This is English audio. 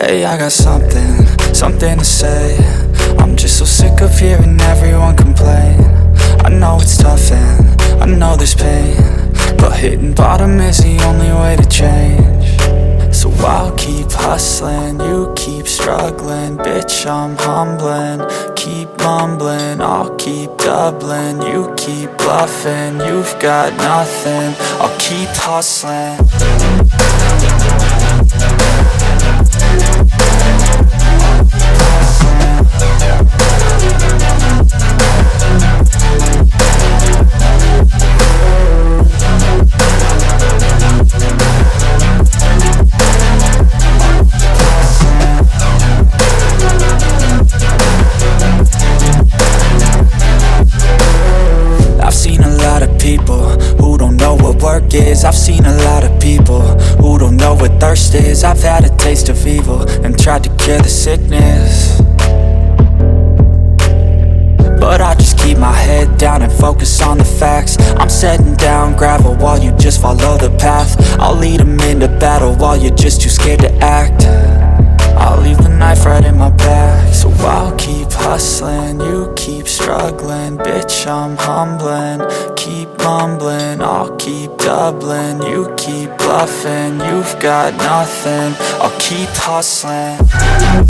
Hey, I got something to say. I'm just so sick of hearing everyone complain. I know it's tough and I know there's pain, but hitting bottom is the only way to change. So I'll keep hustling, you keep struggling. Bitch, I'm humbling, keep mumbling. I'll keep doubling, you keep bluffing. You've got nothing, I'll keep hustling. I've seen a lot of people who don't know what work is. I've seen a lot of people who don't know what thirst is. I've had a taste of evil and tried to cure the sickness, but I just keep my head down and focus on the facts. I'm setting down gravel while you just follow the path. I'll lead them into battle while you're just too scared to act. I'll leave the knife right in my back. So I'll keep hustling, you keep struggling. Bitch, I'm humbling, keep mumbling. I'll keep doubling, you keep bluffing. You've got nothing, I'll keep hustling.